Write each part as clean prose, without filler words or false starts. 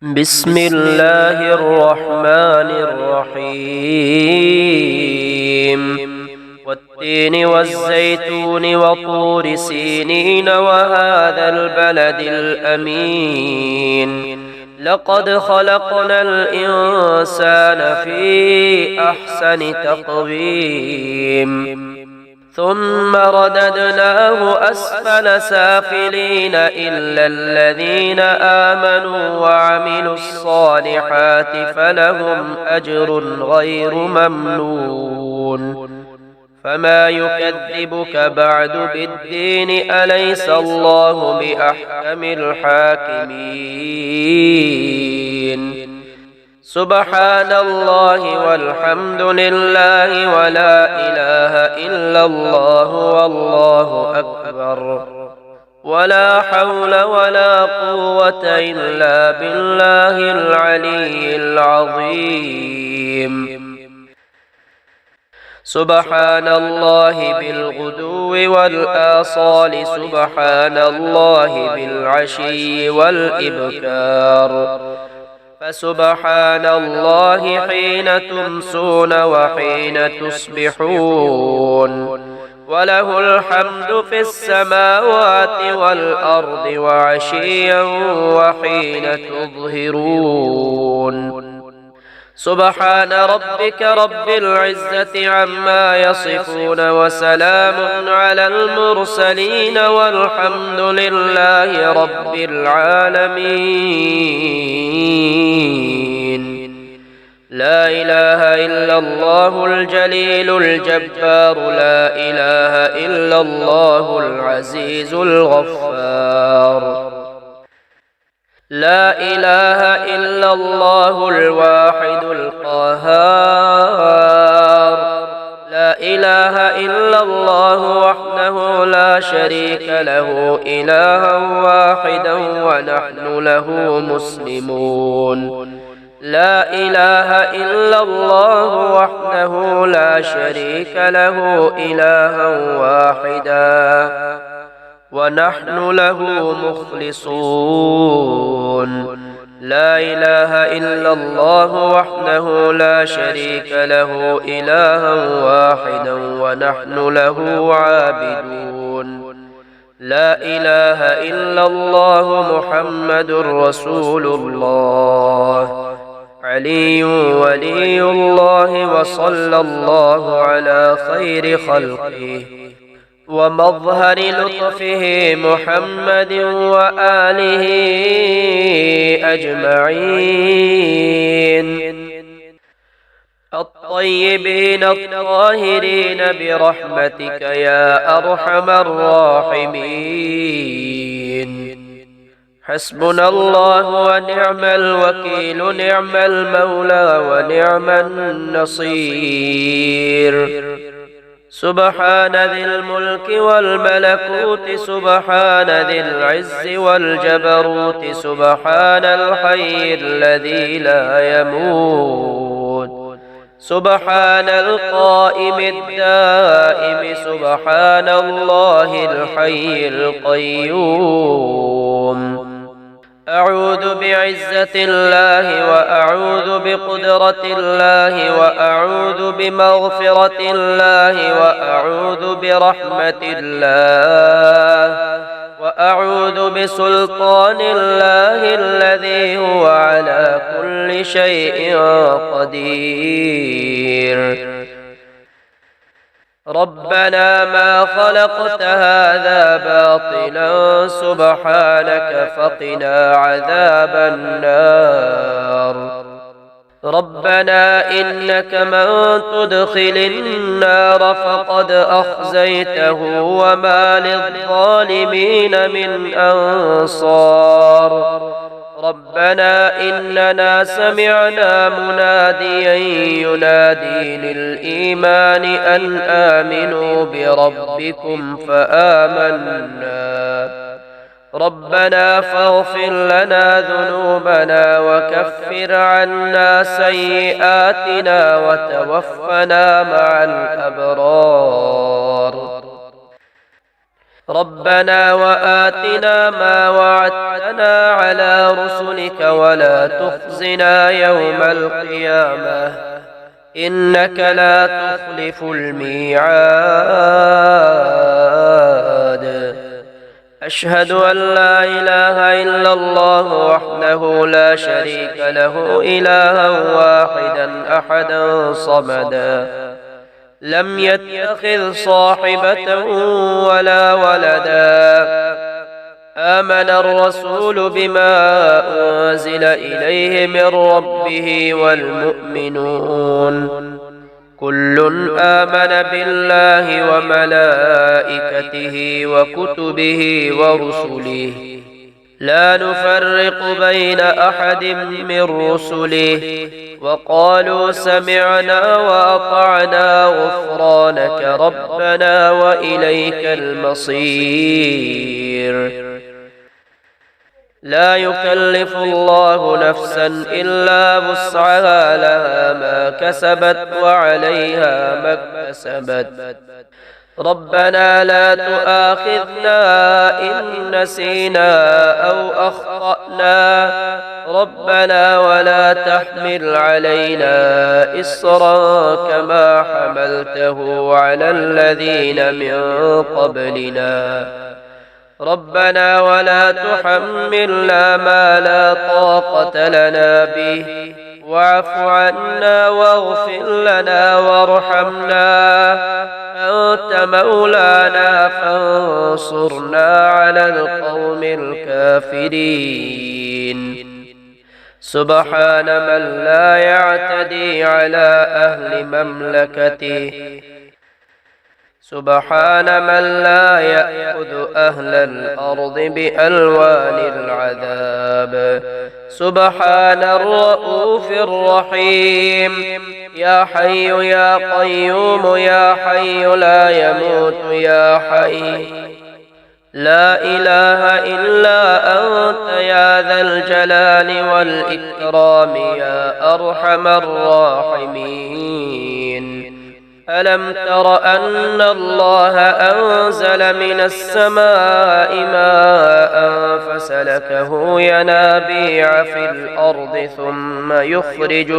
بسم الله الرحمن الرحيم والتين والزيتون وطور سينين وهذا البلد الأمين لقد خلقنا الإنسان في أحسن تقويم ثم رددناه أسفل سافلين إلا الذين آمنوا وعملوا الصالحات فلهم أجر غير ممنون فما يكذبك بعد بالدين أليس الله بأحكم الحاكمين سبحان الله والحمد لله ولا إله إلا الله والله أكبر ولا حول ولا قوة إلا بالله العلي العظيم سبحان الله بالغدو والآصال سبحان الله بالعشي والإبكار فسبحان الله حين تمسون وحين تصبحون وله الحمد في السماوات والأرض وعشيا وحين تظهرون سبحان ربك رب العزة عما يصفون وسلام على المرسلين والحمد لله رب العالمين لا إله إلا الله الجليل الجبار لا إله إلا الله العزيز الغفار لا إله إلا الله الواحد القهار لا إله إلا الله وحده لا شريك له إلها واحدا ونحن له مسلمون لا إله إلا الله وحده لا شريك له إلها واحدا ونحن له مخلصون لا إله إلا الله وحده لا شريك له إلها واحدا ونحن له عابدون لا إله إلا الله محمد رسول الله علي ولي الله وصلى الله على خير خلقه ومظهر لطفه محمد وآله أجمعين الطيبين الطاهرين برحمتك يا أرحم الراحمين حسبنا الله ونعم الوكيل نعم المولى ونعم النصير سبحان ذي الملك والملكوت سبحان ذي العز والجبروت سبحان الحي الذي لا يموت سبحان القائم الدائم سبحان الله الحي القيوم أعوذ بعزة الله وأعوذ بقدرة الله وأعوذ بمغفرة الله وأعوذ برحمة الله وأعوذ بسلطان الله الذي هو على كل شيء قدير ربنا ما خلقت هذا باطلا سبحانك فقنا عذاب النار ربنا إنك من تدخل النار فقد أخزيته وما للظالمين من أنصار ربنا إننا سمعنا مناديا ينادي للإيمان أن آمنوا بربكم فآمنا ربنا فاغفر لنا ذنوبنا وكفر عنا سيئاتنا وتوفنا مع الأبرار ربنا وآتنا ما وعدتنا على رسلك ولا تخزنا يوم القيامة إنك لا تخلف الميعاد. أشهد أن لا إله إلا الله وحده لا شريك له إلها واحدا أحدا صمدا لم يتخذ صاحبة ولا ولدا. آمن الرسول بما أنزل إليه من ربه والمؤمنون كل آمن بالله وملائكته وكتبه ورسله لا نفرق بين أحد من رسله وقالوا سمعنا وأطعنا غفرانك ربنا وإليك المصير. لا يكلف الله نفسا إلا وسعها لها ما كسبت وعليها ما اكتسبت. ربنا لا تؤاخذنا إن نسينا أو أخطأنا ربنا ولا تحمل علينا إصرا كما حملته على الذين من قبلنا ربنا ولا تحملنا ما لا طاقة لنا به واعف عنا واغفر لنا وارحمنا أنت مولانا فانصرنا على القوم الكافرين. سبحان من لا يعتدي على أهل مملكته سبحان من لا يأخذ أهل الأرض بألوان العذاب. سبحان الرؤوف الرحيم. يا حي يا قيوم يا حي لا يموت يا حي لا إله إلا أنت يا ذا الجلال والإكرام يا أرحم الراحمين. ألم تر أن الله أنزل من السماء ماء فسلكه ينابيع في الأرض ثم يخرج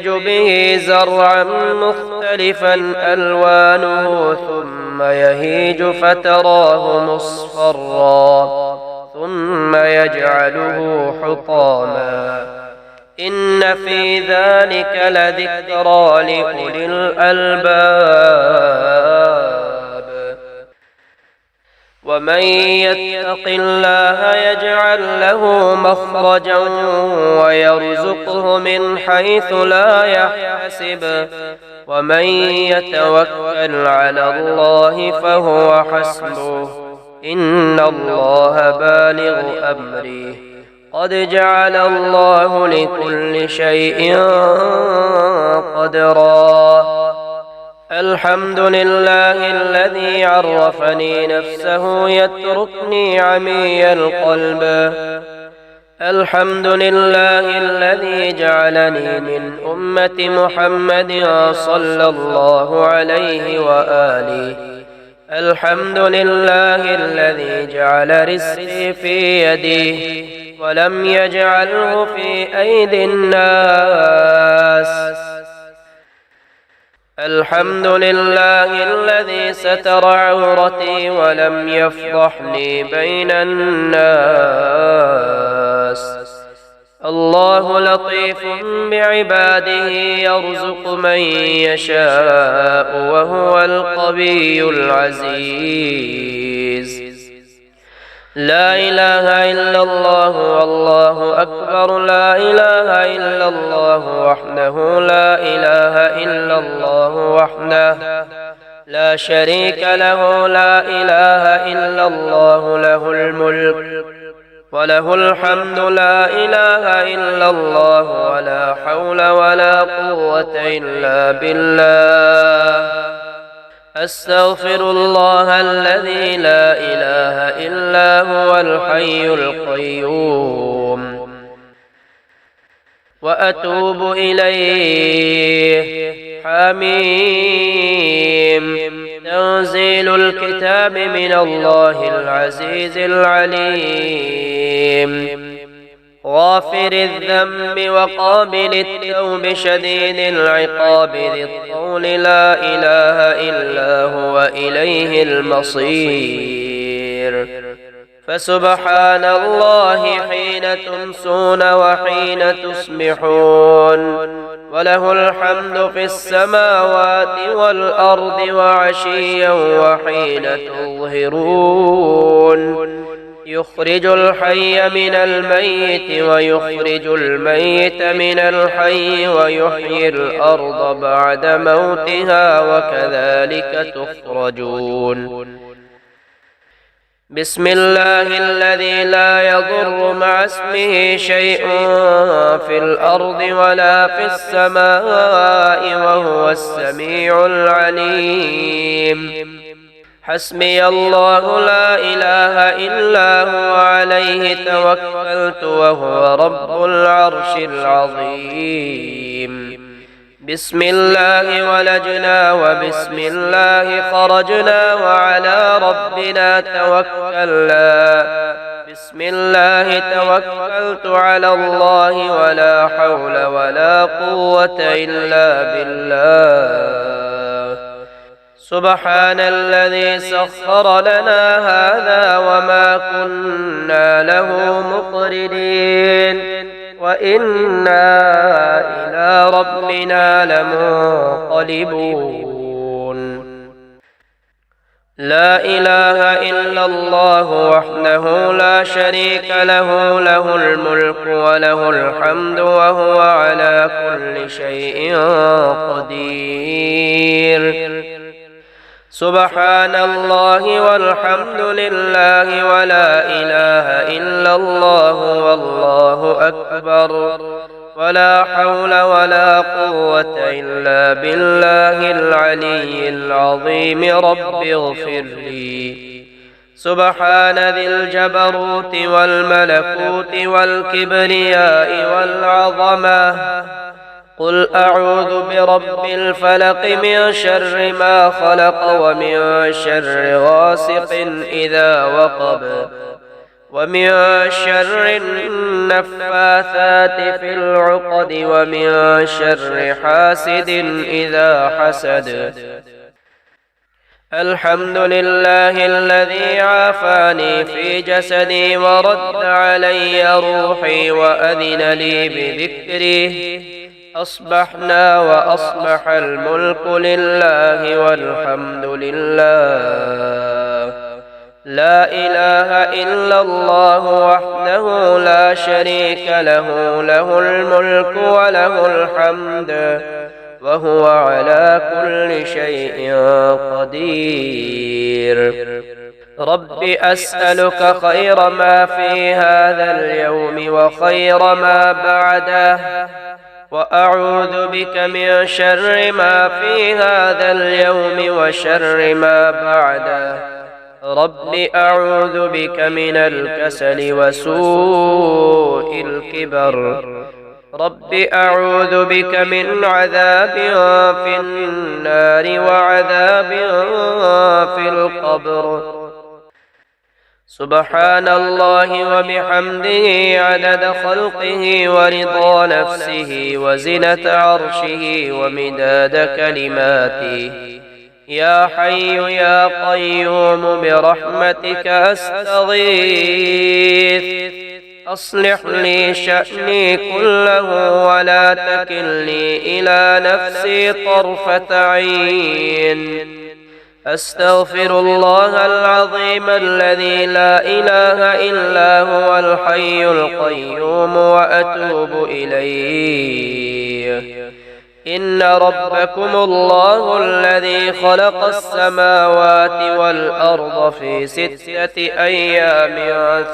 به زرعا مختلفا ألوانه ثم يهيج فتراه مصفرا ثم يجعله حطاما إن في ذلك لذكرى لأولي الألباب. ومن يتق الله يجعل له مخرجا ويرزقه من حيث لا يحتسب ومن يتوكل على الله فهو حسبه إن الله بالغ أمره قد جعل الله لكل شيء قدرا. الحمد لله الذي عرفني نفسه يتركني عمي القلب. الحمد لله الذي جعلني من أمة محمد صلى الله عليه وآله. الحمد لله الذي جعل رزقي في يديه ولم يجعله في أيدي الناس. الحمد لله الذي ستر عورتي ولم يفضحني بين الناس. الله لطيف بعباده يرزق من يشاء وهو القوي العزيز. لا إله إلا الله والله أكبر. لا إله إلا الله وحده لا إله إلا الله وحده لا شريك له. لا إله إلا الله له الملك وله الحمد. لا إله إلا الله ولا حول ولا قوة إلا بالله. أستغفر الله الذي لا إله إلا هو الحي القيوم. وأتوب إليه. حميم. تنزيل الكتاب من الله العزيز العليم. غافر الذنب وقابل التوب شديد العقاب ذي الطول لا إله إلا هو إليه المصير. فسبحان الله حين تمسون وحين تصبحون، وله الحمد في السماوات والأرض وعشيا وحين تظهرون. يخرج الحي من الميت ويخرج الميت من الحي ويحيي الأرض بعد موتها وكذلك تخرجون. بسم الله الذي لا يضر مع اسمه شيء في الأرض ولا في السماء وهو السميع العليم. حسبي الله لا إله إلا هو عليه توكلت وهو رب العرش العظيم. بسم الله ولجنا وبسم الله خرجنا وعلى ربنا توكلنا. بسم الله توكلت على الله ولا حول ولا قوة إلا بالله. سبحان الذي سخر لنا هذا وما كنا له مقرنين وإنا إلى ربنا لمنقلبون. لا إله إلا الله وحده لا شريك له، له الملك وله الحمد وهو على كل شيء قدير. سبحان الله والحمد لله ولا إله إلا الله والله أكبر، ولا حول ولا قوة إلا بالله العلي العظيم. رب اغفر لي. سبحان ذي الجبروت والملكوت والكبرياء والعظمة. قل أعوذ برب الفلق من شر ما خلق ومن شر غاسق إذا وقب ومن شر النفاثات في العقد ومن شر حاسد إذا حسد. الحمد لله الذي عافاني في جسدي ورد علي روحي وأذن لي بذكره. أصبحنا وأصبح الملك لله والحمد لله. لا إله إلا الله وحده لا شريك له، له الملك وله الحمد وهو على كل شيء قدير. رب أسألك خير ما في هذا اليوم وخير ما بعده، وأعوذ بك من شر ما في هذا اليوم وشر ما بعده. رب أعوذ بك من الكسل وسوء الكبر. رب أعوذ بك من عذاب في النار وعذاب في القبر. سبحان الله وبحمده عدد خلقه ورضا نفسه وزنة عرشه ومداد كلماته. يا حي يا قيوم برحمتك أستغيث. أصلح لي شأني كله ولا تكلني إلى نفسي طرفة عين. أستغفر الله العظيم الذي لا إله إلا هو الحي القيوم وأتوب إليه. إن ربكم الله الذي خلق السماوات والأرض في 6 أيام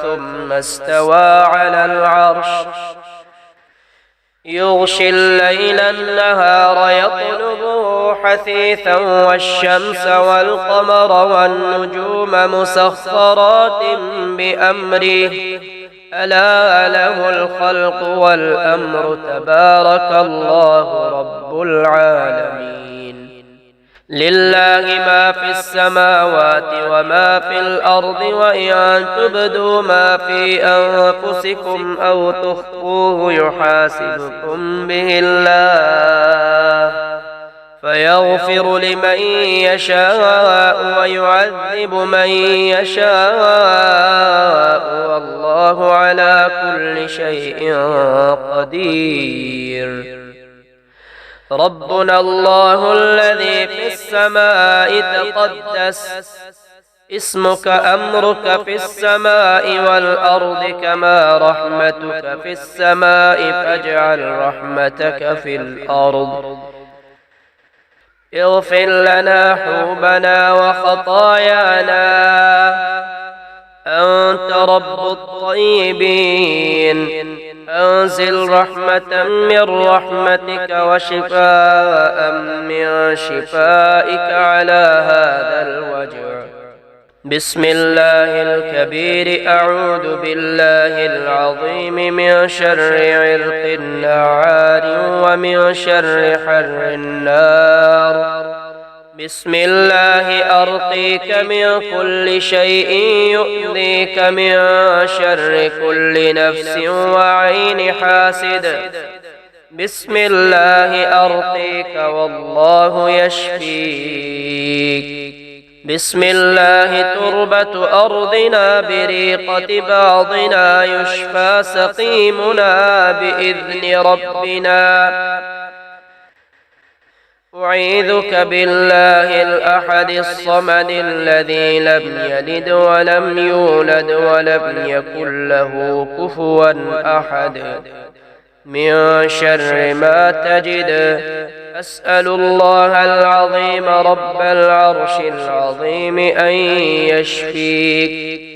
ثم استوى على العرش. يغشي الليل النهار يطلبه حثيثا والشمس والقمر والنجوم مسخرات بأمره. ألا له الخلق والأمر تبارك الله رب العالمين. لله ما في السماوات وما في الأرض وإن تبدوا ما في أنفسكم أو تخفوه يحاسبكم به الله فيغفر لمن يشاء ويعذب من يشاء والله على كل شيء قدير. ربنا الله الذي في السماء تقدس اسمك أمرك في السماء والأرض كما رحمتك في السماء فاجعل رحمتك في الأرض. اغفر لنا حوبنا وخطايانا أنت رب الطيبين. أنزل رحمة من رحمتك وشفاء من شفائك على هذا الوجع. بسم الله الكبير أعوذ بالله العظيم من شر عرق النعار ومن شر حر النار. بسم الله أرقيك من كل شيء يؤذيك من شر كل نفس وعين حاسد. بسم الله أرقيك والله يشفيك. بسم الله تربة أرضنا بريقة بعضنا يشفى سقيمنا بإذن ربنا. أعيذك بالله الأحد الصمد الذي لم يلد ولم يولد ولم يكن له كفوا أحد من شر ما تجد. أسأل الله العظيم رب العرش العظيم أن يشفيك.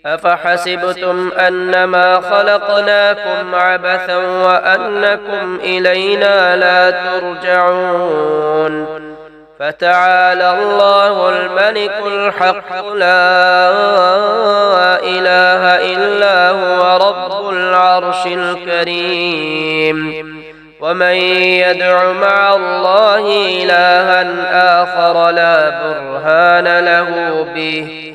أفحسبتم أنما خلقناكم عبثا وأنكم إلينا لا ترجعون. فتعالى الله الملك الحق لا إله إلا هو رب العرش الكريم. ومن يدع مع الله إلها آخر لا برهان له به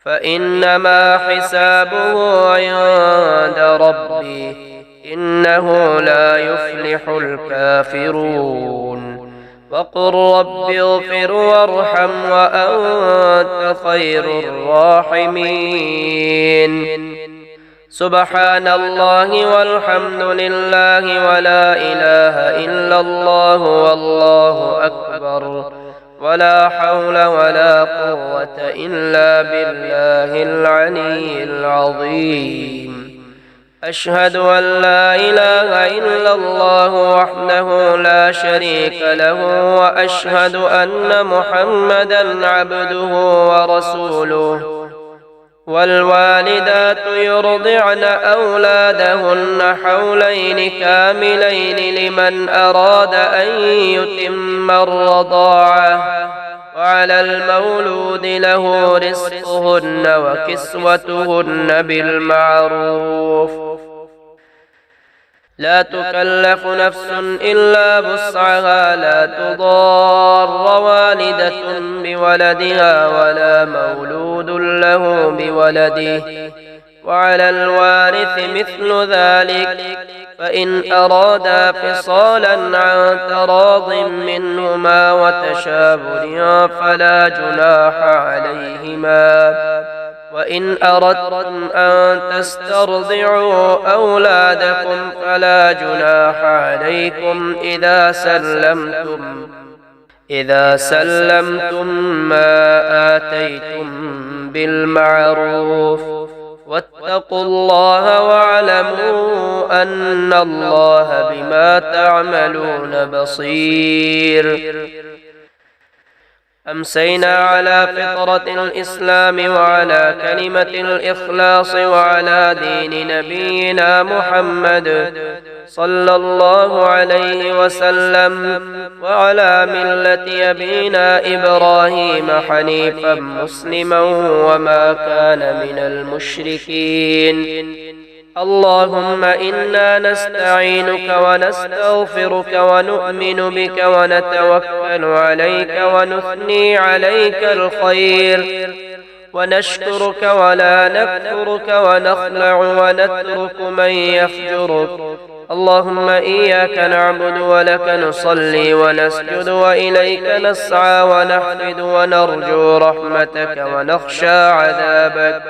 فإنما حسابه عند ربه إنه لا يفلح الكافرون. وقل رب اغفر وارحم وأنت خير الراحمين. سبحان الله والحمد لله ولا إله إلا الله والله أكبر ولا حول ولا قوة إلا بالله العلي العظيم. أشهد أن لا إله إلا الله وحده لا شريك له وأشهد أن محمدا عبده ورسوله. والوالدات يرضعن أولادهن حولين كاملين لمن أراد أن يتم الرضاعة. وعلى المولود له رزقهن وكسوتهن بالمعروف. لا تكلف نفس إلا وسعها. لا تضار والدة بولدها ولا مولود له بولده. وعلى الوارث مثل ذلك فإن أرادا فصالا عن تراض منهما وتشاور فلا جناح عليهما. وإن أردتم أن تسترضعوا أولادكم فلا جناح عليكم إذا سلمتم ما آتيتم بالمعروف. واتقوا الله واعلموا أن الله بما تعملون بصير. أمسينا على فطرة الإسلام وعلى كلمة الإخلاص وعلى دين نبينا محمد صلى الله عليه وسلم وعلى ملة أبينا إبراهيم حنيفا مسلما وما كان من المشركين. اللهم إنا نستعينك ونستغفرك ونؤمن بك ونتوكل عليك ونثني عليك الخير ونشكرك ولا نكفرك ونخلع ونترك من يفجرك. اللهم إياك نعبد ولك نصلي ونسجد وإليك نسعى ونحفد ونرجو رحمتك ونخشى عذابك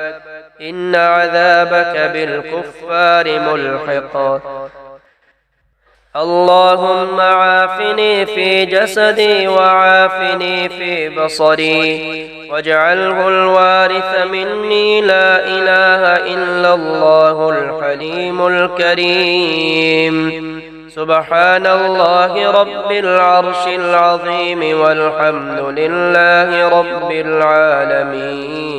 إن عذابك بالكفار ملحق. اللهم عافني في جسدي وعافني في بصري واجعله الوارث مني. لا إله إلا الله الحليم الكريم. سبحان الله رب العرش العظيم والحمد لله رب العالمين.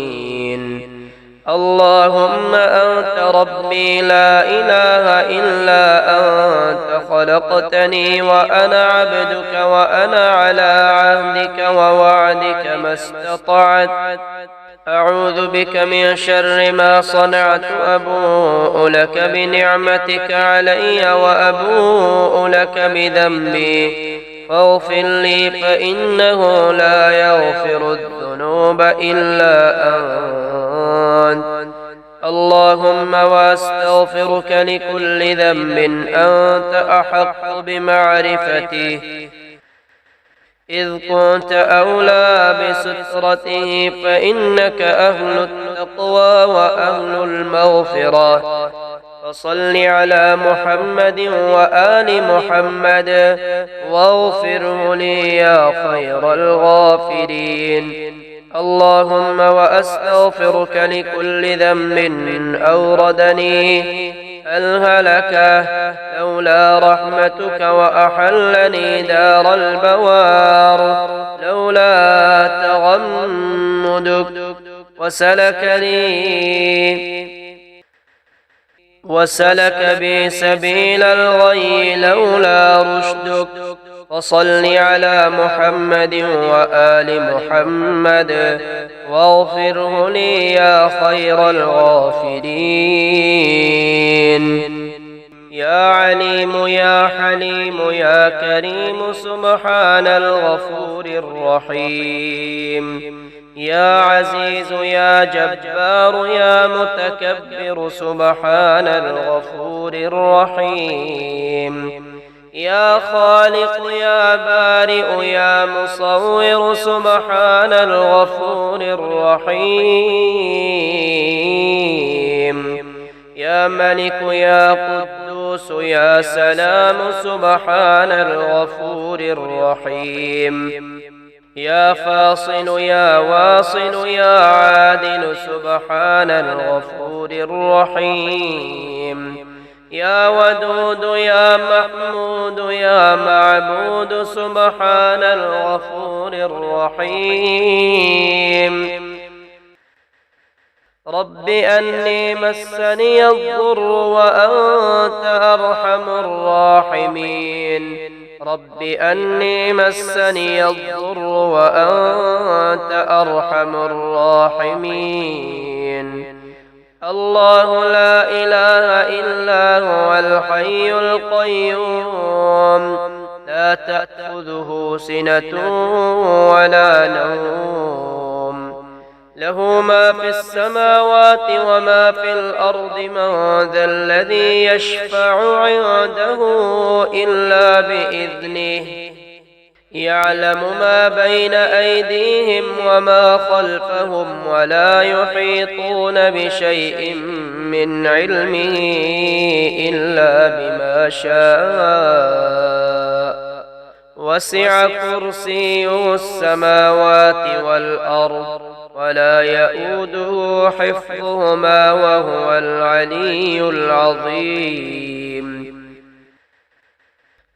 اللهم أنت ربي لا إله إلا أنت خلقتني وأنا عبدك وأنا على عهدك ووعدك ما استطعت. أعوذ بك من شر ما صنعت. أبوء لك بنعمتك علي وأبوء لك بذنبي فاغفر لي فإنه لا يغفر الذنوب إلا أنت. اللهم واستغفرك لكل ذنب أنت أحق بمعرفته إذ كنت أولى بسترته فإنك أهل التقوى وأهل المغفرة. فصل على محمد وآل محمد واغفره لي يا خير الغافرين. اللهم وأستغفرك لكل ذنب أوردني الهلكة لولا رحمتك وأحلني دار البوار لولا تغمدك وسلك بي سبيل الغي لولا رشدك. فصل على محمد وآل محمد واغفره لي يا خير الغافرين. يا عليم يا حليم يا كريم سبحان الغفور الرحيم. يا عزيز يا جبار يا متكبر سبحان الغفور الرحيم. يا خالق يا بارئ يا مصور سبحان الغفور الرحيم. يا ملك يا قدوس يا سلام سبحان الغفور الرحيم. يا فاصل يا واصل يا عادل سبحان الغفور الرحيم. يا ودود يا محمود يا معبود سبحان الغفور الرحيم. رب أني مسني الضر وأنت أرحم الراحمين. رب أني مسني الضر وأنت أرحم الراحمين. الله لا إله إلا هو الحي القيوم لا تأخذه سنة ولا نوم له ما في السماوات وما في الأرض. من ذا الذي يشفع عنده إلا بإذنه يعلم ما بين أيديهم وما خلفهم ولا يحيطون بشيء من علمه إلا بما شاء. وسع كرسيه السماوات والأرض ولا يؤوده حفظهما وهو العلي العظيم.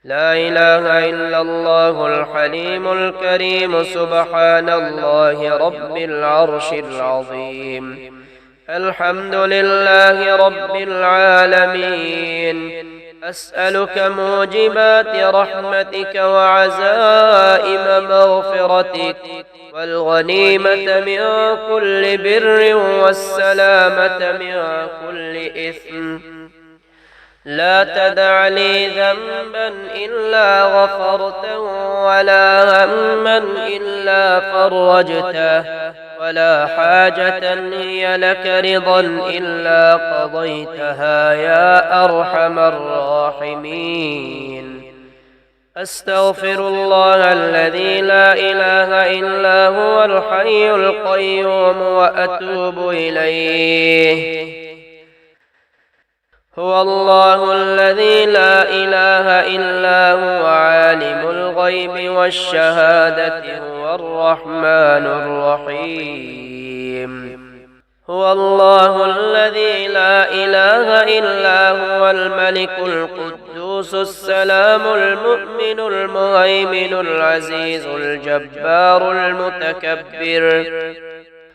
لا إله إلا الله الحليم الكريم سبحان الله رب العرش العظيم. الحمد لله رب العالمين. أسألك موجبات رحمتك وعزائم مغفرتك والغنيمة من كل بر والسلامة من كل إثم. لا تدع لي ذنبا إلا غفرته ولا هما إلا فرجته ولا حاجة هي لك رضا إلا قضيتها يا أرحم الراحمين. أستغفر الله الذي لا إله إلا هو الحي القيوم وأتوب إليه. هو الله الذي لا إله إلا هو عالم الغيب والشهادة هو الرحمن الرحيم. هو الله الذي لا إله إلا هو الملك القدوس السلام المؤمن المهيمن العزيز الجبار المتكبر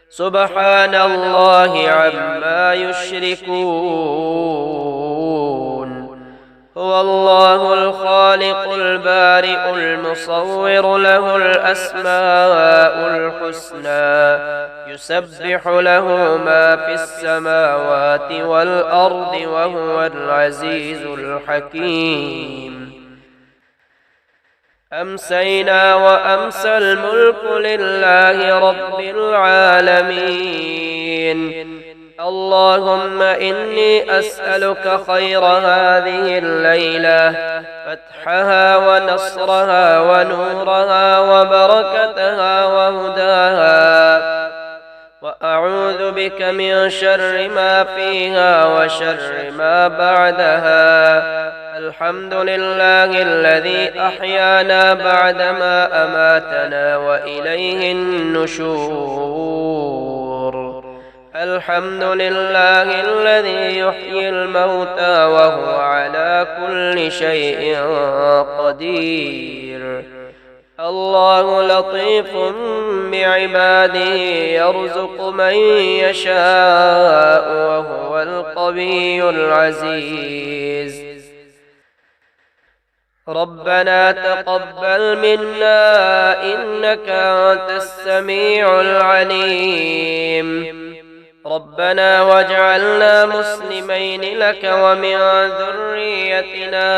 سبحان الله عما يشركون. هو الله الخالق البارئ المصور له الأسماء الحسنى يسبح له ما في السماوات والأرض وهو العزيز الحكيم. أمسينا وأمسى الملك لله رب العالمين. اللهم إني أسألك خير هذه الليلة فتحها ونصرها ونورها وبركتها وهداها، وأعوذ بك من شر ما فيها وشر ما بعدها. الحمد لله الذي أحيانا بعدما أماتنا وإليه النشور. الحمد لله الذي يحيي الموتى وهو على كل شيء قدير. الله لطيف بعباده يرزق من يشاء وهو القوي العزيز. ربنا تقبل منا إنك أنت السميع العليم. ربنا واجعلنا مسلمين لك ومن ذريتنا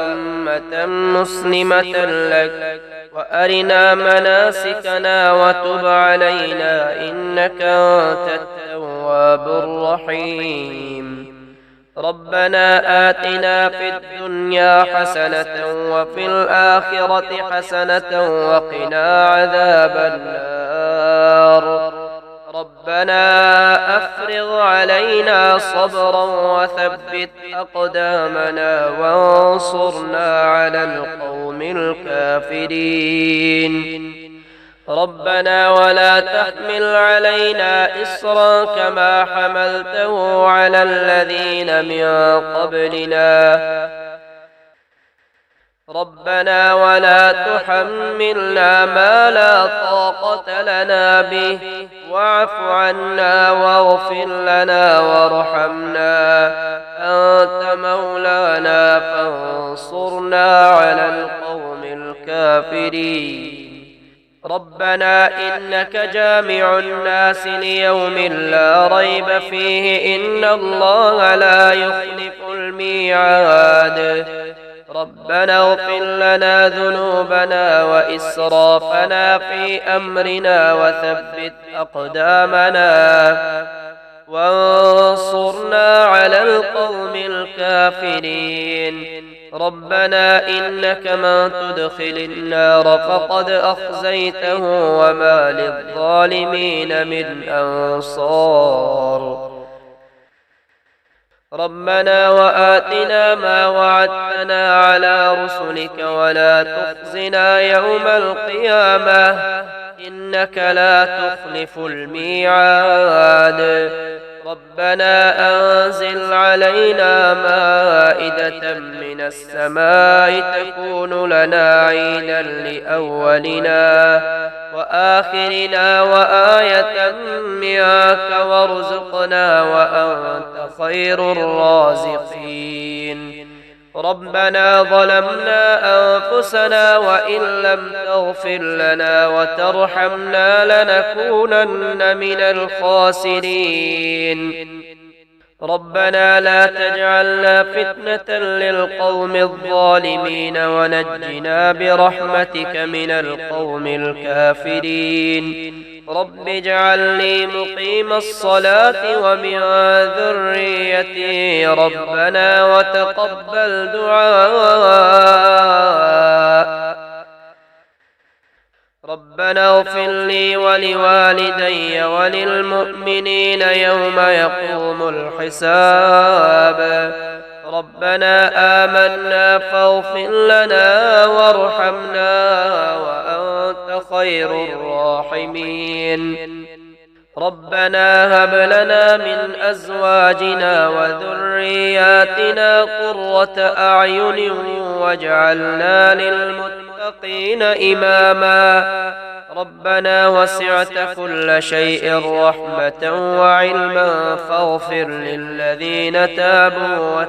أمة مسلمة لك وأرنا مناسكنا وتب علينا إنك أنت التواب الرحيم. ربنا آتنا في الدنيا حسنة وفي الآخرة حسنة وقنا عذاب النار. ربنا أفرغ علينا صبرا وثبت أقدامنا وانصرنا على القوم الكافرين. ربنا ولا تحمل علينا إصرا كما حملته على الذين من قبلنا. ربنا ولا تحملنا ما لا طاقة لنا به واعف عنا واغفر لنا وارحمنا أنت مولانا فانصرنا على القوم الكافرين. ربنا إنك جامع الناس ليوم لا ريب فيه إن الله لا يخلف الميعاد. ربنا اغفر لنا ذنوبنا وإسرافنا في أمرنا وثبت أقدامنا وانصرنا على القوم الكافرين. ربنا إنك من تدخل النار فقد أخزيته وما للظالمين من أنصار. ربنا وآتنا ما وعدتنا على رسلك ولا تخزنا يوم القيامة إنك لا تخلف الميعاد. ربنا أنزل علينا مائدة من السماء تكون لنا عيدا لأولنا وآخرنا وآية منك وارزقنا وأنت خير الرازقين. ربنا ظلمنا أنفسنا وإن لم تغفر لنا وترحمنا لنكونن من الخاسرين. ربنا لا تجعلنا فتنة للقوم الظالمين ونجنا برحمتك من القوم الكافرين. رب اجعلني مقيم الصلاة ومن ذريتي ربنا وتقبل دعاء. ربنا اغفر لي ولوالدي وللمؤمنين يوم يقوم الحساب. ربنا آمنا فاغفر لنا وارحمنا وأنت خير الراحمين. ربنا هب لنا من أزواجنا وذرياتنا قرة أعين واجعلنا للمتقين إماما. ربنا وسعت كل شيء رحمة وعلما فاغفر للذين تابوا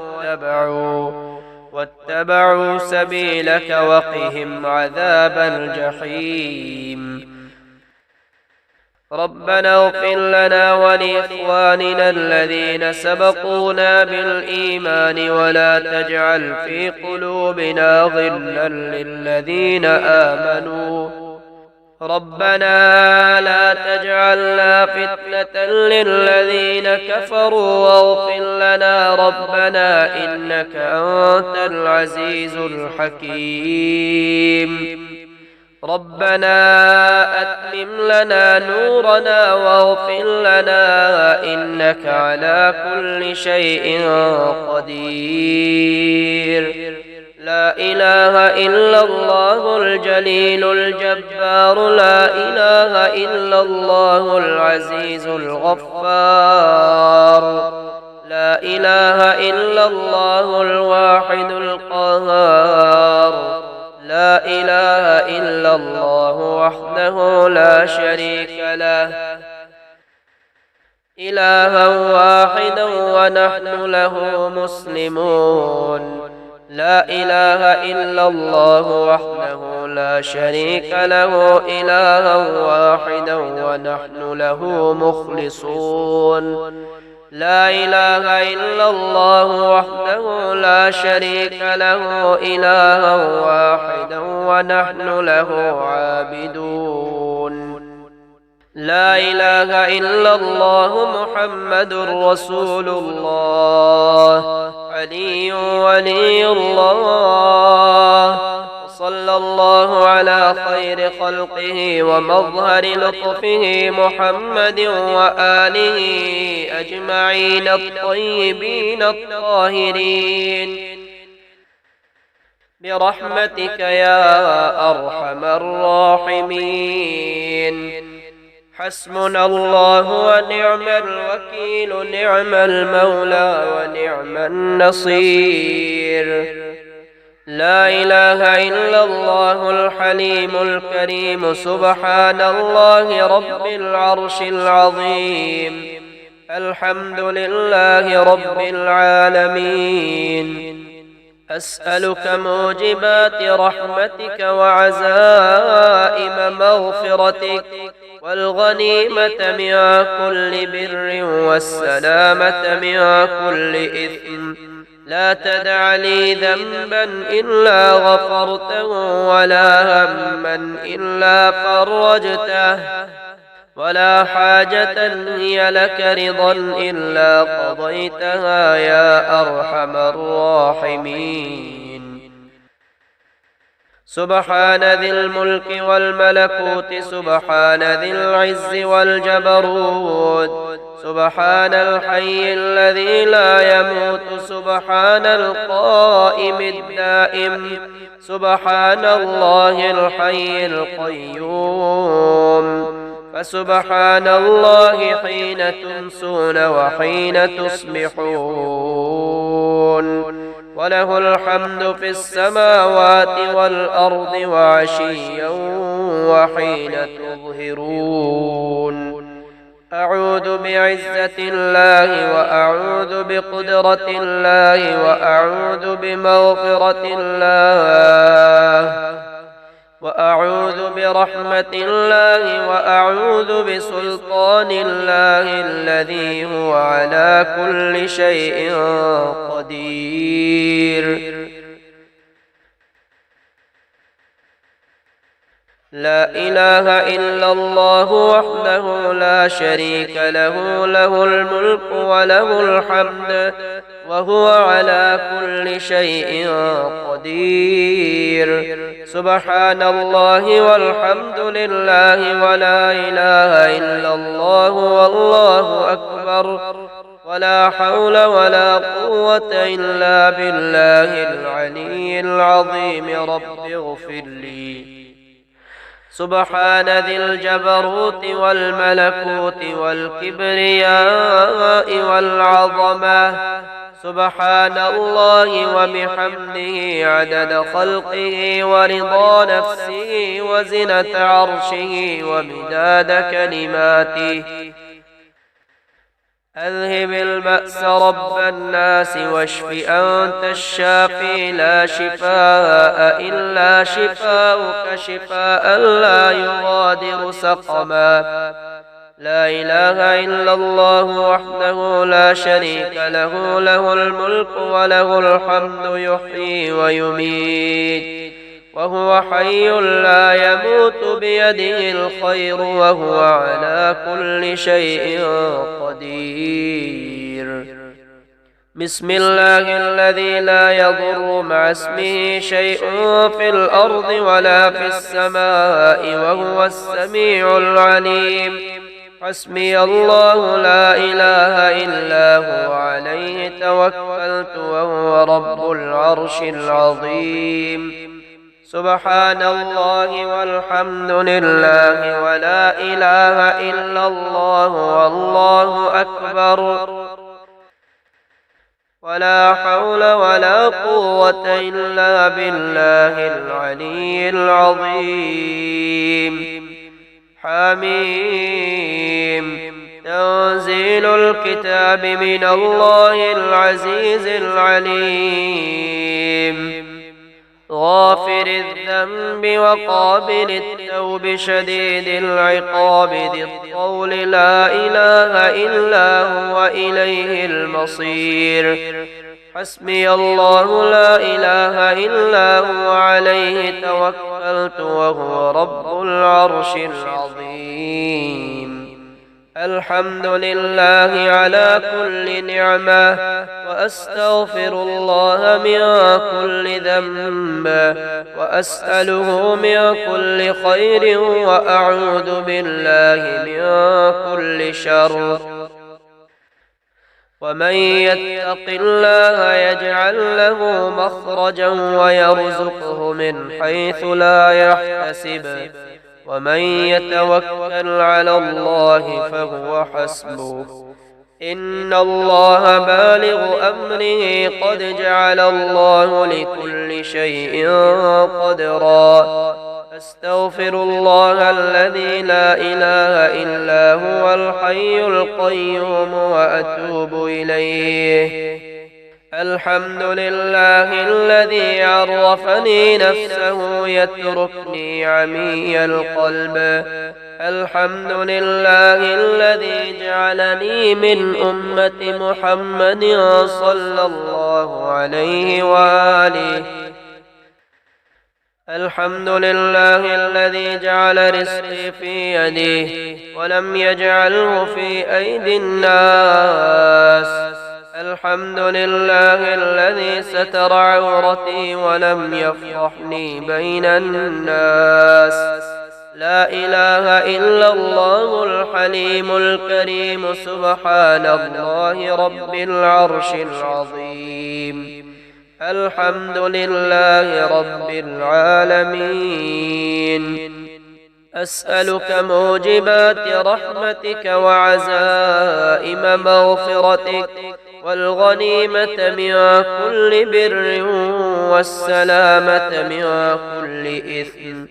واتبعوا سبيلك وقهم عذاب الجحيم. ربنا اغفر لنا ولإخواننا الذين سبقونا بالإيمان ولا تجعل في قلوبنا غلا للذين آمنوا. ربنا لا تجعلنا فتنة للذين كفروا واغفر لنا ربنا إنك أنت العزيز الحكيم. ربنا أتمم لنا نورنا واغفر لنا إنك على كل شيء قدير. لا إله إلا الله الجليل الجبار. لا إله إلا الله العزيز الغفار. لا إله إلا الله الواحد القهار. لا إله إلا الله وحده لا شريك له إلها واحدا ونحن له مسلمون. لا إله إلا الله وحده لا شريك له إلها واحدا ونحن له مخلصون. لا إله إلا الله وحده لا شريك له إلها واحدا ونحن له عابدون. لا إله إلا الله محمد رسول الله علي ولي الله. صلى الله على خير خلقه ومظهر لطفه محمد وآله أجمعين الطيبين الطاهرين برحمتك يا أرحم الراحمين. حسبنا الله ونعم الوكيل نعم المولى ونعم النصير. لا إله إلا الله الحليم الكريم سبحان الله رب العرش العظيم. الحمد لله رب العالمين. أسألك موجبات رحمتك وعزائم مغفرتك والغنيمة من كل بر والسلامة من كل إثم. لا تدع لي ذنبا إلا غفرته ولا هما إلا فرجته ولا حاجة هي لك رضا إلا قضيتها يا أرحم الراحمين. سبحان ذي الملك والملكوت سبحان ذي العز والجبروت سبحان الحي الذي لا يموت سبحان القائم الدائم سبحان الله الحي القيوم. فسبحان الله حين تمسون وحين تصبحون وله الحمد في السماوات والأرض وعشيا وحين تظهرون أعوذ بعزة الله وأعوذ بقدرة الله وأعوذ بمغفرة الله وأعوذ برحمة الله وأعوذ بسلطان الله الذي هو على كل شيء قدير لا إله إلا الله وحده لا شريك له له الملك وله الحمد وهو على كل شيء قدير سبحان الله والحمد لله ولا إله إلا الله والله أكبر ولا حول ولا قوة إلا بالله العلي العظيم رب اغفر لي سبحان ذي الجبروت والملكوت والكبرياء والعظمة سبحان الله وبحمده عدد خلقه ورضا نفسه وزنة عرشه ومداد كلماته أذهب البأس رب الناس واشف أنت الشافي لا شفاء إلا شفاؤك شفاء لا يغادر سقما لا إله إلا الله وحده لا شريك له له الملك وله الحمد يحيي ويميت وهو حي لا يموت بيده الخير وهو على كل شيء قدير بسم الله الذي لا يضر مع اسمه شيء في الأرض ولا في السماء وهو السميع العليم حسبي الله لا إله إلا هو عليه توكلت وهو رب العرش العظيم سبحان الله والحمد لله ولا إله إلا الله والله أكبر ولا حول ولا قوة إلا بالله العلي العظيم حميم تنزيل الكتاب من الله العزيز العليم غافر الذنب وقابل التوب شديد العقاب ذي الطول لا إله إلا هو إليه المصير حسبي الله لا إله إلا هو عليه توكلت وهو رب العرش العظيم الحمد لله على كل نعمة وأستغفر الله من كل ذنب وأسأله من كل خير وأعوذ بالله من كل شر ومن يتق الله يجعل له مخرجا ويرزقه من حيث لا يحتسب ومن يتوكل على الله فهو حسبه إن الله بالغ أمره قد جعل الله لكل شيء قدرا أستغفر الله الذي لا إله إلا هو الحي القيوم وأتوب إليه الحمد لله الذي عرفني نفسه يتركني عمي القلب الحمد لله الذي جعلني من أمة محمد صلى الله عليه وآله الحمد لله الذي جعل رزقي في يديه ولم يجعله في أيدي الناس الحمد لله الذي ستر عورتي ولم يفضحني بين الناس لا إله إلا الله الحليم الكريم سبحان الله رب العرش العظيم الحمد لله رب العالمين أسألك موجبات رحمتك وعزائم مغفرتك والغنيمة من كل بر والسلامة من كل إثم.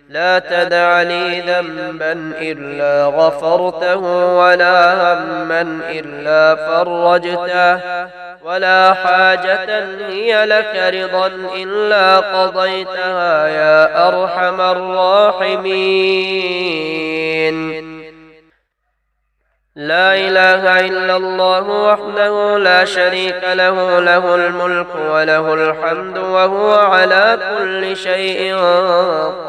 لا تدع لي ذنبا إلا غفرته ولا هما إلا فرجته ولا حاجة هي لك رضا إلا قضيتها يا أرحم الراحمين. لا إله إلا الله وحده لا شريك له، له الملك وله الحمد وهو على كل شيء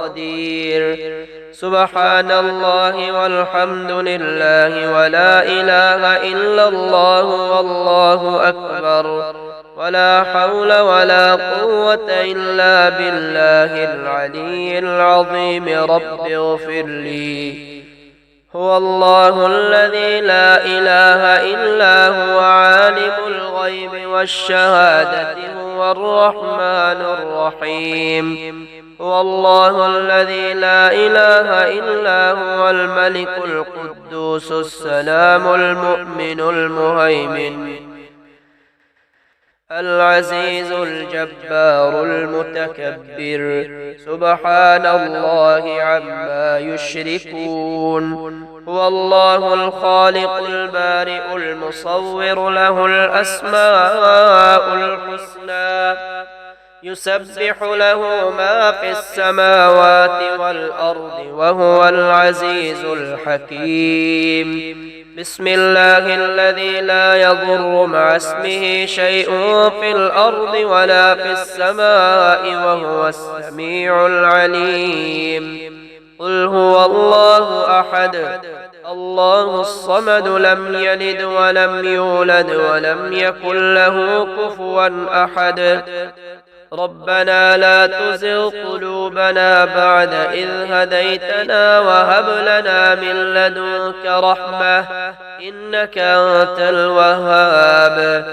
قدير. سبحان الله والحمد لله ولا إله إلا الله والله أكبر ولا حول ولا قوة إلا بالله العلي العظيم. رب اغفر لي. هو الله الذي لا إله إلا هو عالم الغيب والشهادة هو الرحمن الرحيم. هو الله الذي لا إله إلا هو الملك القدوس السلام المؤمن المهيمن العزيز الجبار المتكبر. سبحان الله عما يشركون. هو الله الخالق البارئ المصور له الأسماء الحسنى يسبح له ما في السماوات والأرض وهو العزيز الحكيم. بسم الله الذي لا يضر مع اسمه شيء في الأرض ولا في السماء وهو السميع العليم. قل هو الله أحد الله الصمد لم يلد ولم يولد ولم يكن له كفوا أحد. ربنا لا تزغ قلوبنا بعد إذ هديتنا وهب لنا من لدنك رحمة إنك أنت الوهاب.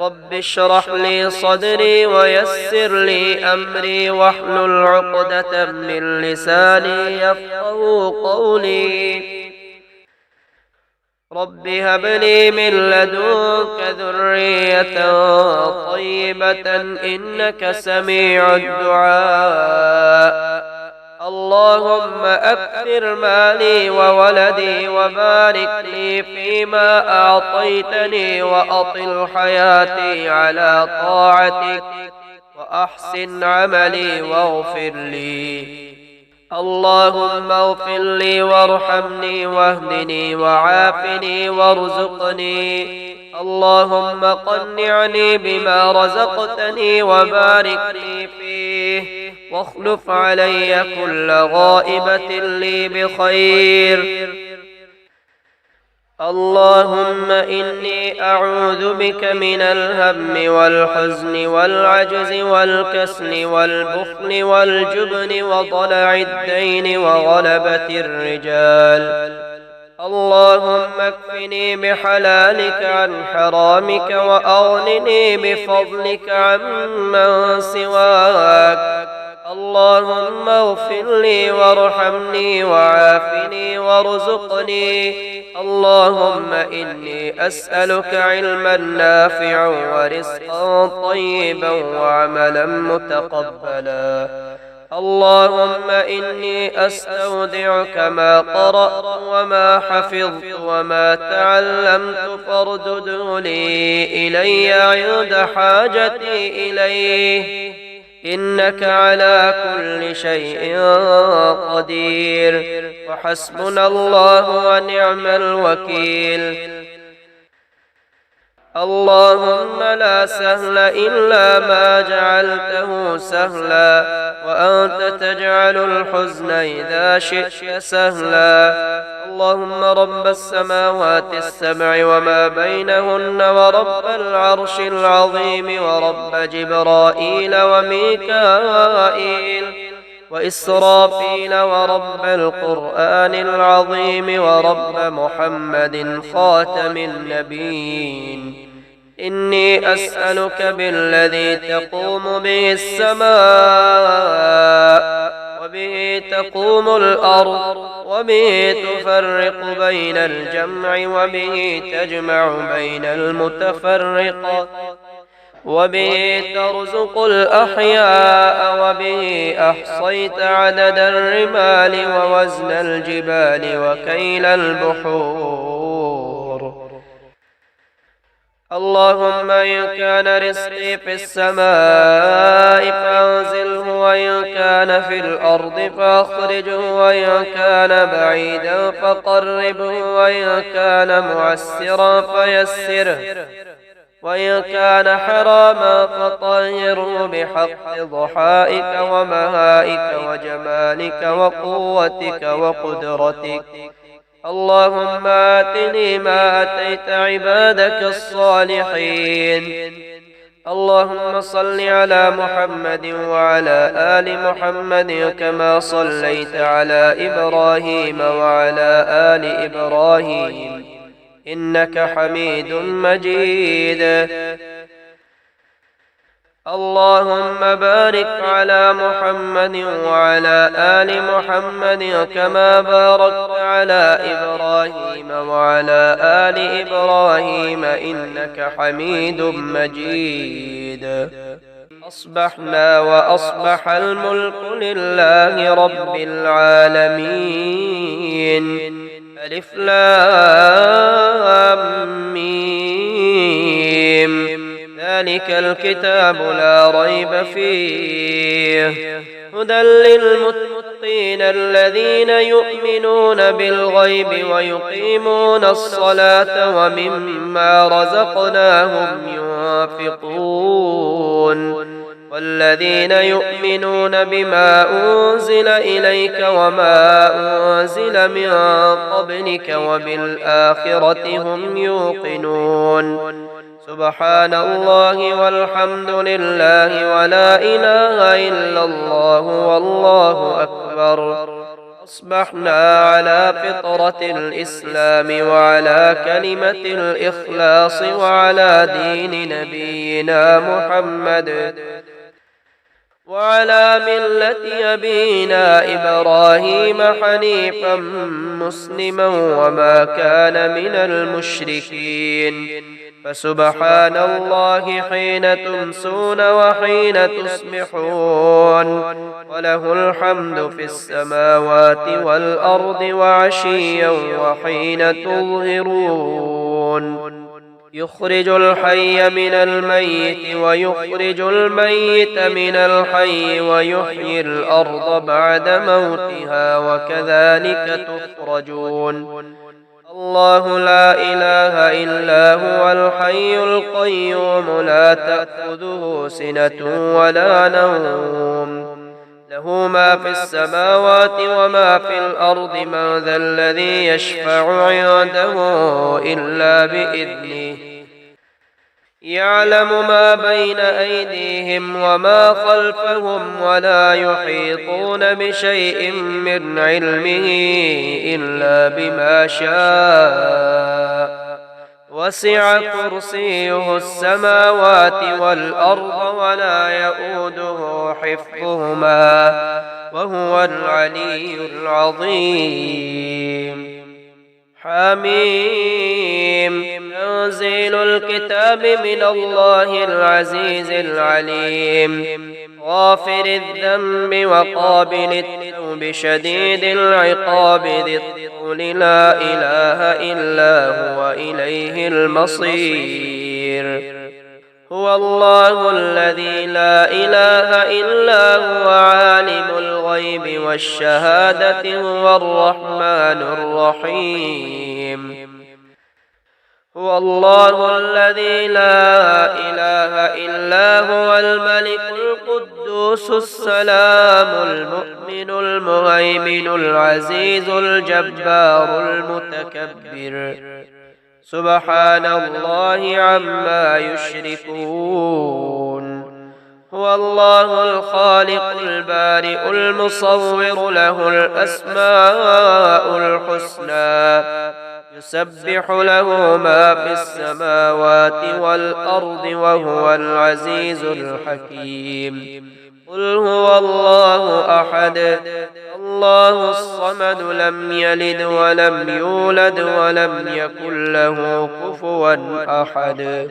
رب اشرح لي صدري ويسر لي أمري واحلل عقدة من لساني يفقهوا قولي. رب هب لي من لدنك ذرية طيبة إنك سميع الدعاء. اللهم أكثر مالي وولدي وبارك لي فيما أعطيتني وأطل حياتي على طاعتك وأحسن عملي واغفر لي. اللهم اغفر لي وارحمني واهدني وعافني وارزقني. اللهم قنعني بما رزقتني وبارك لي فيه واخلف علي كل غائبة لي بخير. اللهم إني أعوذ بك من الهم والحزن والعجز والكسل والبخل والجبن وضلع الدين وغلبة الرجال. اللهم اكفني بحلالك عن حرامك وأغنني بفضلك عمن سواك. اللهم اغفر لي وارحمني وعافني وارزقني. اللهم إني أسألك علما نافعا ورزقا طيبا وعملا متقبلا. اللهم إني أستودعك ما قرأت وما حفظت وما تعلمت فاردده لي إلي عند حاجتي إليه إنك على كل شيء قدير. وحسبنا الله ونعم الوكيل. اللهم لا سهل إلا ما جعلته سهلا وأنت تجعل الحزن إذا شئت سهلا. اللهم رب السماوات السبع وما بينهن ورب العرش العظيم ورب جبرائيل وميكائيل وإسرافيل ورب القرآن العظيم ورب محمد خاتم النبيين. إني أسألك بالذي تقوم به السماء وبه تقوم الأرض، وبه تفرق بين الجمع، وبه تجمع بين المتفرقات، وبه ترزق الأحياء، وبه أحصيت عدد الرمال ووزن الجبال وكيل البحور. اللهم إن كان رزقي في السماء فأنزله، وإن كان في الأرض فأخرجه، وإن كان بعيدا فقربه، وإن كان معسرا فيسره، وإن كان حراما فطهره بحق ضحائك ومهائك وجمالك وقوتك وقدرتك. اللهم آتني ما أتيت عبادك الصالحين. اللهم صل على محمد وعلى آل محمد كما صليت على إبراهيم وعلى آل إبراهيم إنك حميد مجيد. اللهم بارك على محمد وعلى آل محمد كما باركت على إبراهيم وعلى آل إبراهيم إنك حميد مجيد. أصبحنا وأصبح الملك لله رب العالمين. ألف لام ميم. ذلك الكتاب لا ريب فيه هدى للمتقين الذين يؤمنون بالغيب ويقيمون الصلاة ومما رزقناهم ينفقون. والذين يؤمنون بما أنزل إليك وما أنزل من قبلك وبالآخرة هم يوقنون. سبحان الله والحمد لله ولا إله إلا الله والله أكبر. أصبحنا على فطرة الإسلام وعلى كلمة الإخلاص وعلى دين نبينا محمد وعلى ملة أبينا إبراهيم حنيفا مسلما وما كان من المشركين. فسبحان الله حين تمسون وحين تصبحون، وله الحمد في السماوات والأرض وعشيا وحين تظهرون. يخرج الحي من الميت ويخرج الميت من الحي ويحيي الأرض بعد موتها وكذلك تخرجون. الله لا إله إلا هو الحي القيوم لا تأخذه سنة ولا نوم، له ما في السماوات وما في الأرض. من ذا الذي يشفع عنده إلا بإذنه، يعلم ما بين أيديهم وما خلفهم ولا يحيطون بشيء من علمه إلا بما شاء. وسع كرسيه السماوات والأرض ولا يؤوده حفظهما وهو العلي العظيم. حميم. تنزيل الكتاب من الله العزيز العليم، غافر الذنب وقابل التوب شديد العقاب ذي الطول لا إله إلا هو إليه المصير. هو الله الذي لا إله إلا هو عالم الغيب والشهادة هو الرحمن الرحيم. هو الله الذي لا إله إلا هو الملك القدوس السلام المؤمن المهيمن العزيز الجبار المتكبر. سبحان الله عما يشركون. هو الله الخالق البارئ المصور له الأسماء الحسنى، يسبح له ما في السماوات والأرض وهو العزيز الحكيم. قل هو الله أحد الله الصمد لم يلد ولم يولد ولم يكن له كفوا أحد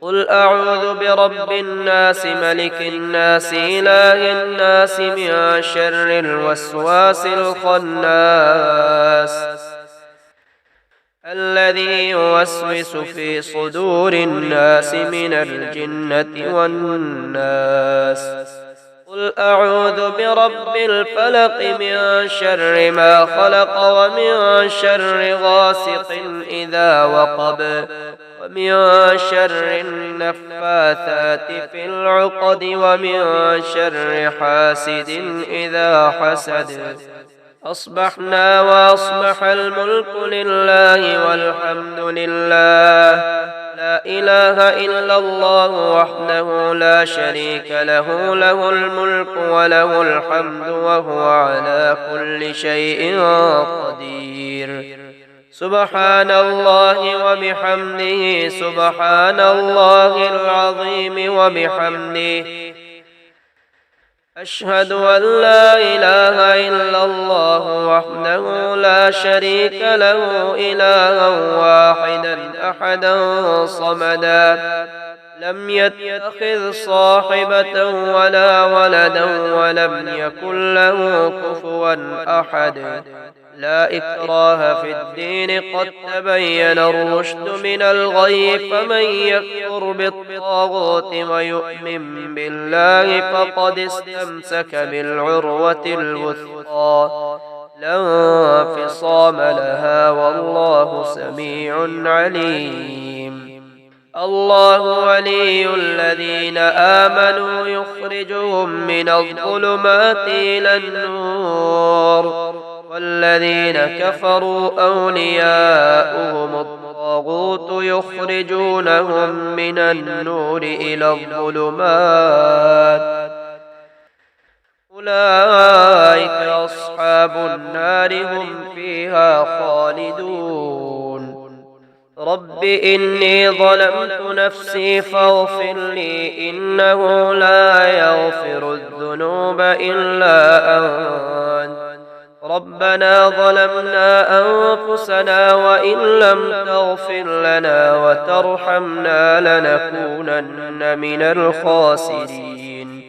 قل أعوذ برب الناس ملك الناس إله الناس من شر الوسواس الخناس الذي يوسوس في صدور الناس من الجنة والناس قل أعوذ برب الفلق من شر ما خلق ومن شر غاسق إذا وقب ومن شر النفاثات في العقد ومن شر حاسد إذا حسد أصبحنا وأصبح الملك لله والحمد لله لا إله إلا الله وحده لا شريك له له الملك وله الحمد وهو على كل شيء قدير سبحان الله وبحمده سبحان الله العظيم وبحمده أشهد أن لا إله إلا الله وحده لا شريك له إلها واحدا أحدا صمدا لم يتخذ صاحبة ولا ولدا ولم يكن له كفوا أحد لا إكراه في الدين قد تبين الرشد من الغي فمن يكفر بالطاغوت ويؤمن بالله فقد استمسك بالعروة الوثقى لا انفصام لها والله سميع عليم الله ولي الذين آمنوا يخرجهم من الظلمات إلى النور والذين كفروا أولياؤهم الطاغوت يخرجونهم من النور إلى الظلمات أولئك أصحاب النار هم فيها خالدون رب إني ظلمت نفسي فاغفر لي إنه لا يغفر الذنوب إلا أنت ربنا ظلمنا أنفسنا وإن لم تغفر لنا وترحمنا لنكونن من الخاسرين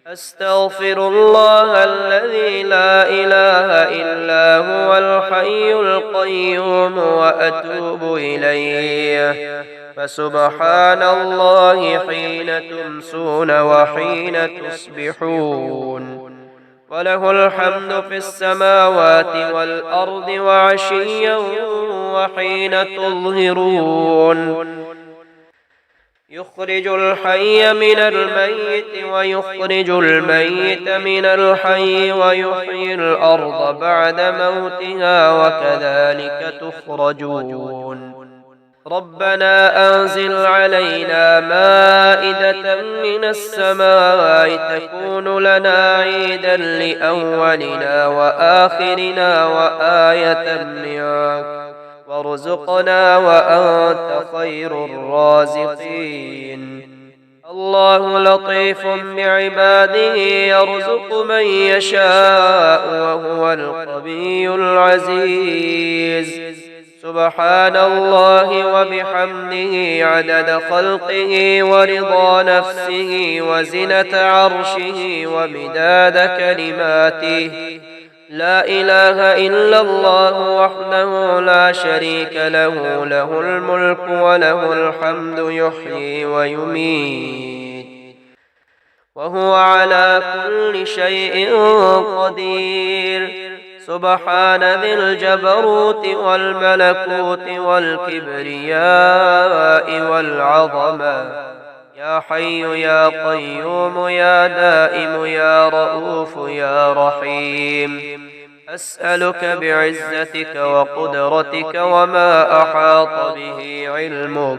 أستغفر الله الذي لا إله إلا هو الحي القيوم وأتوب إليه فسبحان الله حين تمسون وحين تصبحون وله الحمد في السماوات والأرض وعشيا وحين تظهرون يخرج الحي من الميت ويخرج الميت من الحي ويحيي الأرض بعد موتها وكذلك تخرجون ربنا أنزل علينا مائدة من السماء تكون لنا عيدا لأولنا وآخرنا وآية منك وارزقنا وأنت خير الرازقين الله لطيف بعباده يرزق من يشاء وهو القوي العزيز سبحان الله وبحمده عدد خلقه ورضا نفسه وزنة عرشه ومداد كلماته لا إله إلا الله وحده لا شريك له له الملك وله الحمد يحيي ويميت وهو على كل شيء قدير سبحان ذي الجبروت والملكوت والكبرياء والعظمة يا حي يا قيوم يا دائم يا رؤوف يا رحيم أسألك بعزتك وقدرتك وما أحاط به علمك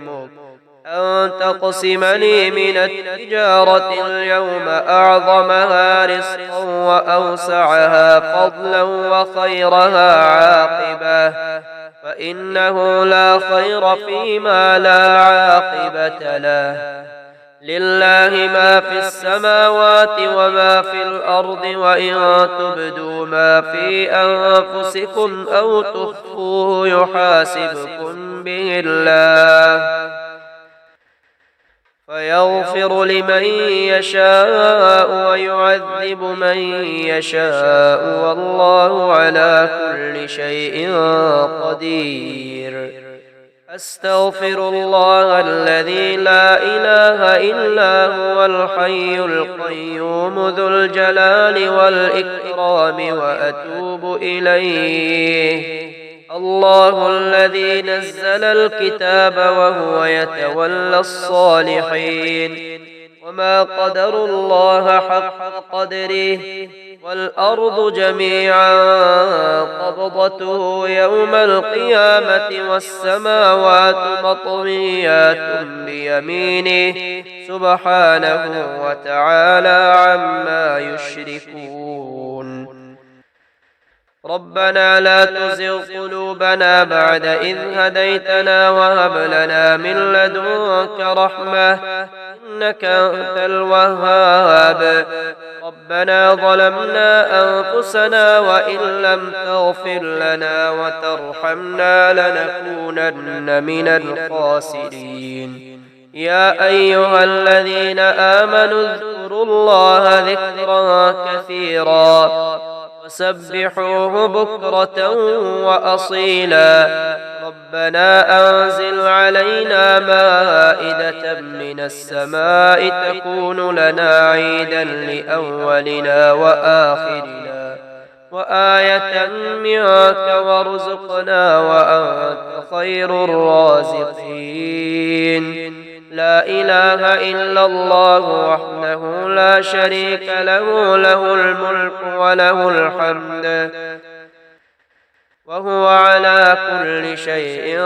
أن تقسم لي من التجارة اليوم أعظمها رزقا وأوسعها فضلا وخيرها عاقبة فإنه لا خير فيما لا عاقبة له لله ما في السماوات وما في الأرض وإن تبدوا ما في أنفسكم أو تخفوه يحاسبكم به الله فيغفر لمن يشاء ويعذب من يشاء والله على كل شيء قدير أستغفر الله الذي لا إله إلا هو الحي القيوم ذو الجلال والإكرام وأتوب إليه الله الذي نزل الكتاب وهو يتولى الصالحين وما قدروا الله حق قدره والأرض جميعا قبضته يوم القيامة والسماوات مطويات بيمينه سبحانه وتعالى عما يشركون ربنا لا تزغ قلوبنا بعد إذ هديتنا وهب لنا من لدنك رحمة إنك أنت الوهاب ربنا ظلمنا أنفسنا وإن لم تغفر لنا وترحمنا لنكونن من الخاسرين يا أيها الذين آمنوا اذكروا الله ذكرا كثيرا وسبحوه بكرة وأصيلا ربنا أنزل علينا مائدة من السماء تكون لنا عيدا لأولنا وآخرنا وآية منك وارزقنا وأنت خير الرازقين لا إله إلا الله وحده لا شريك له له الملك وله الحمد وهو على كل شيء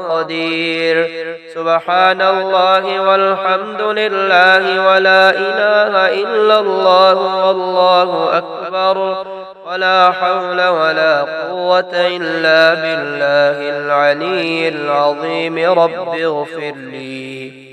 قدير سبحان الله والحمد لله ولا إله إلا الله والله أكبر ولا حول ولا قوة إلا بالله العلي العظيم رب اغفر لي